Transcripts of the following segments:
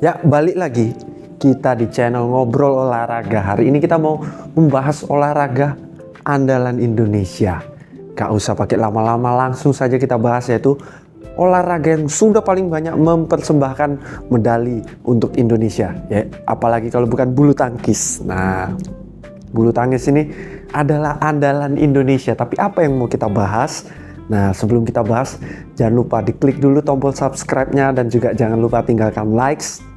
Ya, balik lagi kita di channel Ngobrol Olahraga. Hari ini kita mau membahas olahraga andalan Indonesia. Gak usah pakai lama-lama, langsung saja kita bahas, yaitu olahraga yang sudah paling banyak mempersembahkan medali untuk Indonesia. Ya, apalagi kalau bukan bulu tangkis. Nah, bulu tangkis ini adalah andalan Indonesia. Tapi apa yang mau kita bahas? Nah, sebelum kita bahas, jangan lupa diklik dulu tombol subscribe-nya dan juga jangan lupa tinggalkan likes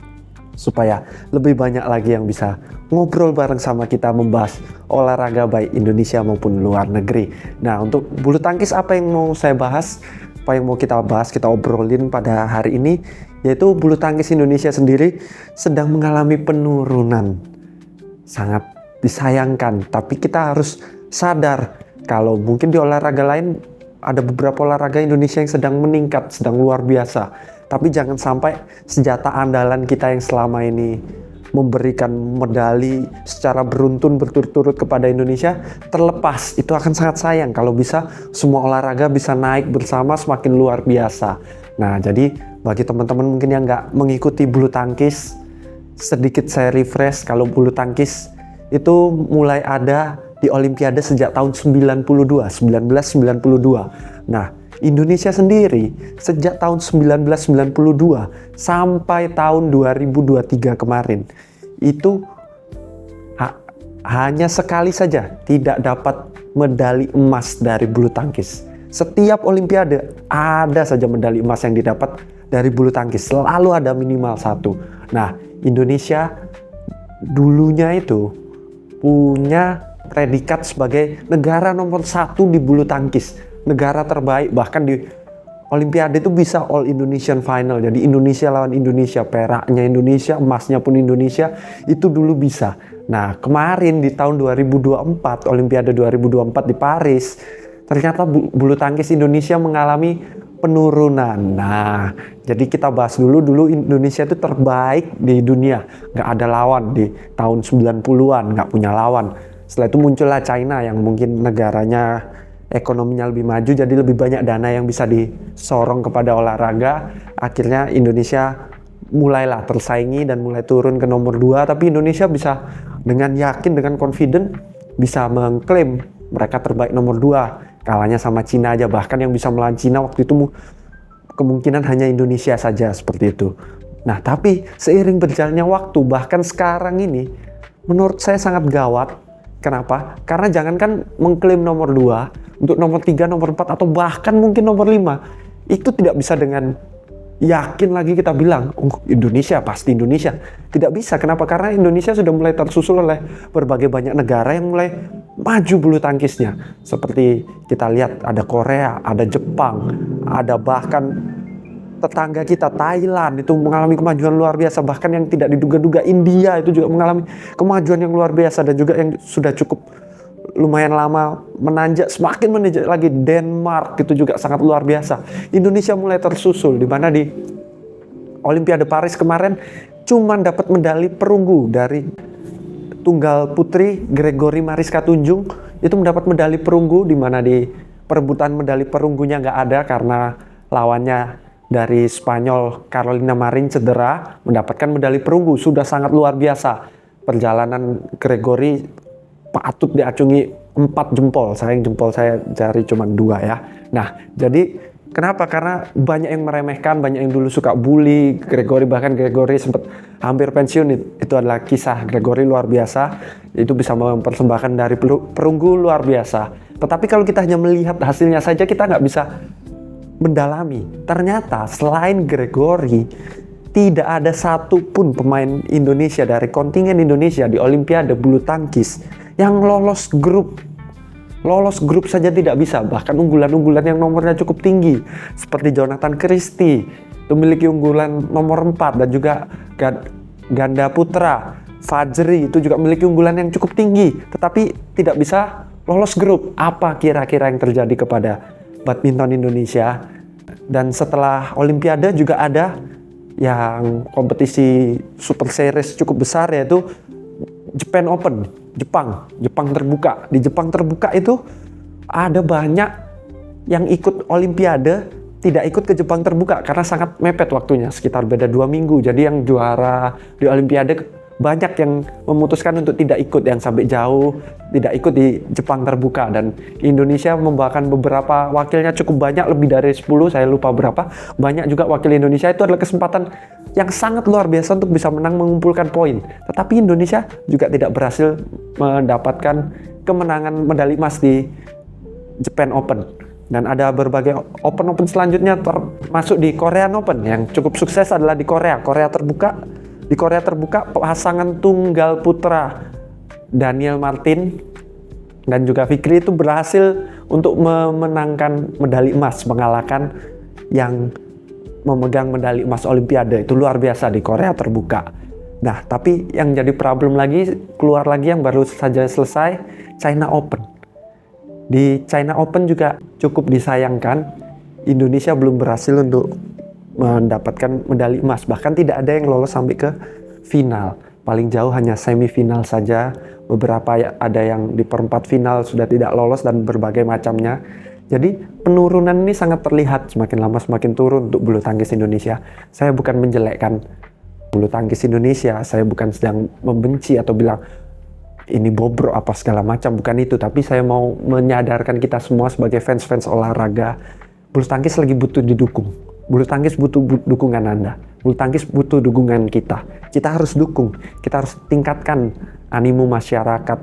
supaya lebih banyak lagi yang bisa ngobrol bareng sama kita membahas olahraga baik Indonesia maupun luar negeri. Nah, untuk bulu tangkis apa yang mau saya bahas? Apa yang mau kita bahas, kita obrolin pada hari ini, yaitu bulu tangkis Indonesia sendiri sedang mengalami penurunan. Sangat disayangkan, tapi kita harus sadar kalau mungkin di olahraga lain ada beberapa olahraga Indonesia yang sedang meningkat, sedang luar biasa. Tapi jangan sampai senjata andalan kita yang selama ini memberikan medali secara beruntun berturut-turut kepada Indonesia terlepas. Itu akan sangat sayang. Kalau bisa semua olahraga bisa naik bersama semakin luar biasa. Nah, jadi bagi teman-teman mungkin yang nggak mengikuti bulu tangkis, sedikit saya refresh. Kalau bulu tangkis itu mulai ada di Olimpiade sejak tahun 1992. Nah, Indonesia sendiri sejak tahun 1992 sampai tahun 2023 kemarin itu hanya sekali saja tidak dapat medali emas dari bulu tangkis. Setiap Olimpiade ada saja medali emas yang didapat dari bulu tangkis, selalu ada minimal satu. Nah, Indonesia dulunya itu punya predikat sebagai negara nomor satu di bulu tangkis, negara terbaik, bahkan di Olimpiade itu bisa All Indonesian Final. Jadi Indonesia lawan Indonesia, peraknya Indonesia, emasnya pun Indonesia, itu dulu bisa. Nah, kemarin di tahun 2024, Olimpiade 2024 di Paris, ternyata bulu tangkis Indonesia mengalami penurunan. Nah, jadi kita bahas dulu Indonesia itu terbaik di dunia, nggak ada lawan di tahun 90-an, nggak punya lawan. Setelah itu muncullah China yang mungkin negaranya ekonominya lebih maju, jadi lebih banyak dana yang bisa disorong kepada olahraga. Akhirnya Indonesia mulailah tersaingi dan mulai turun ke nomor 2, tapi Indonesia bisa dengan yakin, dengan confident bisa mengklaim mereka terbaik nomor 2. Kalahnya sama Cina aja, bahkan yang bisa melawan Cina waktu itu kemungkinan hanya Indonesia saja seperti itu. Nah, tapi seiring berjalannya waktu, bahkan sekarang ini menurut saya sangat gawat. Kenapa? Karena jangankan mengklaim nomor 2, untuk nomor 3, nomor 4, atau bahkan mungkin nomor 5, itu tidak bisa dengan yakin lagi kita bilang, oh Indonesia, pasti Indonesia. Tidak bisa. Kenapa? Karena Indonesia sudah mulai tersusul oleh berbagai banyak negara yang mulai maju bulu tangkisnya. Seperti kita lihat ada Korea, ada Jepang, ada bahkan tetangga kita Thailand itu mengalami kemajuan luar biasa, bahkan yang tidak diduga-duga India itu juga mengalami kemajuan yang luar biasa, dan juga yang sudah cukup lumayan lama menanjak, semakin menanjak lagi Denmark itu juga sangat luar biasa. Indonesia mulai tersusul, di mana di Olimpiade Paris kemarin cuman dapat medali perunggu dari tunggal putri Gregory Mariska Tunjung, itu mendapat medali perunggu, di mana di perebutan medali perunggunya nggak ada karena lawannya dari Spanyol Carolina Marin cedera, mendapatkan medali perunggu. Sudah sangat luar biasa. Perjalanan Gregory patut diacungi 4 jempol. Sayang jempol saya jari cuma 2 ya. Nah, jadi kenapa? Karena banyak yang meremehkan, banyak yang dulu suka bully Gregory, bahkan Gregory sempat hampir pensiun. Itu adalah kisah Gregory luar biasa. Itu bisa mempersembahkan dari perunggu luar biasa. Tetapi kalau kita hanya melihat hasilnya saja, kita nggak bisa mendalami. Ternyata selain Gregory, tidak ada satupun pemain Indonesia dari kontingen Indonesia di Olimpiade bulu tangkis yang lolos grup. Lolos grup saja tidak bisa. Bahkan unggulan-unggulan yang nomornya cukup tinggi seperti Jonathan Christie itu memiliki unggulan nomor 4, dan juga ganda putra Fajri itu juga memiliki unggulan yang cukup tinggi, tetapi tidak bisa lolos grup. Apa kira-kira yang terjadi kepada badminton Indonesia? Dan setelah Olimpiade juga ada yang kompetisi Super Series cukup besar, yaitu Japan Open, Jepang terbuka. Di Jepang terbuka itu ada banyak yang ikut Olimpiade tidak ikut ke Jepang terbuka karena sangat mepet waktunya, sekitar beda 2 minggu. Jadi yang juara di Olimpiade banyak yang memutuskan untuk tidak ikut, yang sampai jauh tidak ikut di Jepang terbuka. Dan Indonesia membawakan beberapa wakilnya cukup banyak, lebih dari 10, saya lupa berapa. Banyak juga wakil Indonesia. Itu adalah kesempatan yang sangat luar biasa untuk bisa menang, mengumpulkan poin. Tetapi Indonesia juga tidak berhasil mendapatkan kemenangan medali emas di Japan Open. Dan ada berbagai open selanjutnya, termasuk di Korean Open. Yang cukup sukses adalah di Korea terbuka. Di Korea terbuka, pasangan tunggal putra Daniel Martin dan juga Fikri itu berhasil untuk memenangkan medali emas, mengalahkan yang memegang medali emas Olimpiade. Itu luar biasa di Korea terbuka. Nah, tapi yang jadi problem lagi, keluar lagi yang baru saja selesai, China Open. Di China Open juga cukup disayangkan, Indonesia belum berhasil untuk mendapatkan medali emas. Bahkan tidak ada yang lolos sampai ke final. Paling jauh hanya semifinal saja. Beberapa ada yang di perempat final sudah tidak lolos dan berbagai macamnya. Jadi penurunan ini sangat terlihat, semakin lama semakin turun untuk bulu tangkis Indonesia. Saya bukan menjelekkan bulu tangkis Indonesia, saya bukan sedang membenci atau bilang ini bobrok apa segala macam, bukan itu. Tapi saya mau menyadarkan kita semua sebagai fans olahraga, bulu tangkis lagi butuh didukung. Bulu tangkis butuh dukungan Anda. Bulu tangkis butuh dukungan kita. Kita harus dukung. Kita harus tingkatkan animo masyarakat,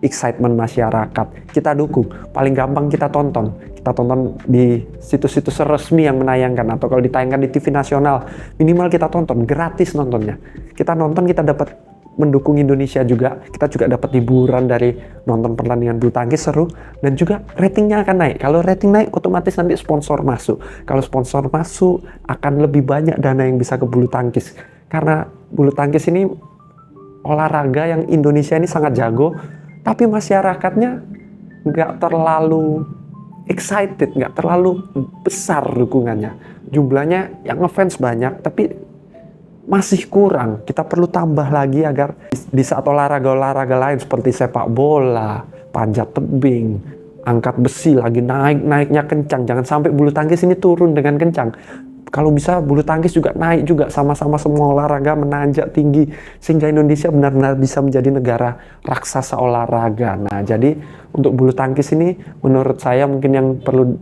excitement masyarakat. Kita dukung. Paling gampang kita tonton. Kita tonton di situs-situs resmi yang menayangkan, atau kalau ditayangkan di TV nasional, minimal kita tonton, gratis nontonnya. Kita nonton, kita dapat mendukung Indonesia juga. Kita juga dapat hiburan dari nonton pertandingan bulu tangkis, seru, dan juga ratingnya akan naik. Kalau rating naik, otomatis nanti sponsor masuk. Kalau sponsor masuk, akan lebih banyak dana yang bisa ke bulu tangkis. Karena bulu tangkis ini olahraga yang Indonesia ini sangat jago, tapi masyarakatnya nggak terlalu excited, nggak terlalu besar dukungannya. Jumlahnya yang ngefans banyak, tapi masih kurang. Kita perlu tambah lagi agar di saat olahraga lain seperti sepak bola, panjat tebing, angkat besi lagi naiknya kencang. Jangan sampai bulu tangkis ini turun dengan kencang. Kalau bisa bulu tangkis juga naik juga, sama-sama semua olahraga menanjak tinggi sehingga Indonesia benar-benar bisa menjadi negara raksasa olahraga. Nah, jadi untuk bulu tangkis ini menurut saya mungkin yang perlu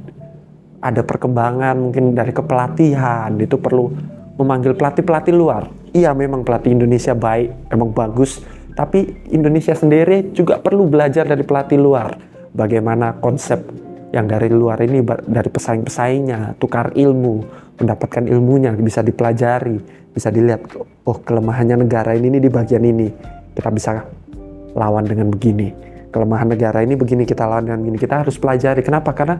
ada perkembangan mungkin dari kepelatihan. Itu perlu memanggil pelatih luar. Iya, memang pelatih Indonesia baik, emang bagus, tapi Indonesia sendiri juga perlu belajar dari pelatih luar. Bagaimana konsep yang dari luar ini, dari pesaing-pesaingnya, tukar ilmu, mendapatkan ilmunya, bisa dipelajari, bisa dilihat, oh kelemahannya negara ini di bagian ini, kita bisa lawan dengan begini. Kelemahan negara ini begini, kita lawan dengan begini. Kita harus pelajari. Kenapa? Karena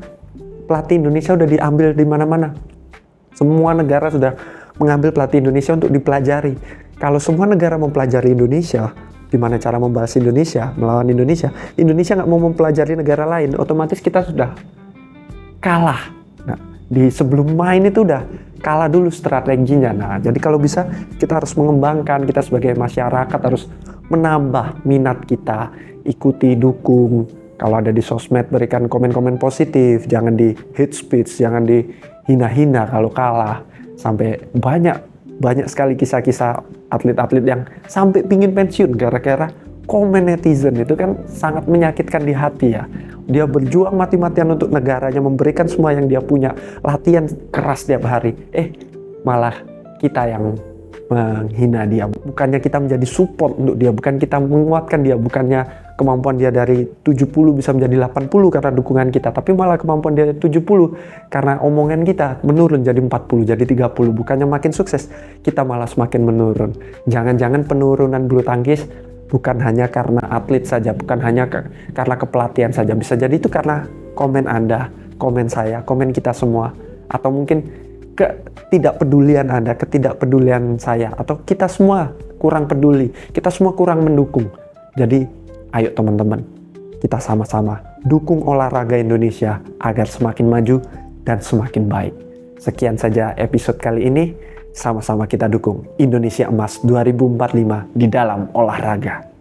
pelatih Indonesia udah diambil di mana-mana. Semua negara sudah mengambil pelatih Indonesia untuk dipelajari. Kalau semua negara mempelajari Indonesia, gimana cara membalas Indonesia, melawan Indonesia, Indonesia nggak mau mempelajari negara lain, otomatis kita sudah kalah. Nah, di sebelum main itu udah kalah dulu strateginya. Nah, jadi kalau bisa kita harus mengembangkan, kita sebagai masyarakat harus menambah minat kita, ikuti, dukung. Kalau ada di sosmed, berikan komen-komen positif, jangan di hate speech, jangan dihina-hina kalau kalah. Sampai banyak sekali kisah-kisah atlet-atlet yang sampai pingin pensiun gara-gara komen netizen. Itu kan sangat menyakitkan di hati ya. Dia berjuang mati-matian untuk negaranya, memberikan semua yang dia punya, latihan keras tiap hari, malah kita yang menghina dia. Bukannya kita menjadi support untuk dia, bukan kita menguatkan dia, bukannya kemampuan dia dari 70 bisa menjadi 80 karena dukungan kita, tapi malah kemampuan dia 70 karena omongan kita menurun jadi 40, jadi 30. Bukannya makin sukses, kita malah semakin menurun. Jangan-jangan penurunan bulu tangkis bukan hanya karena atlet saja, bukan hanya karena kepelatihan saja. Bisa jadi itu karena komen Anda, komen saya, komen kita semua, atau mungkin ketidakpedulian Anda, ketidakpedulian saya, atau kita semua kurang peduli, kita semua kurang mendukung. Jadi ayo teman-teman, kita sama-sama dukung olahraga Indonesia agar semakin maju dan semakin baik. Sekian saja episode kali ini, sama-sama kita dukung Indonesia Emas 2045 di dalam olahraga.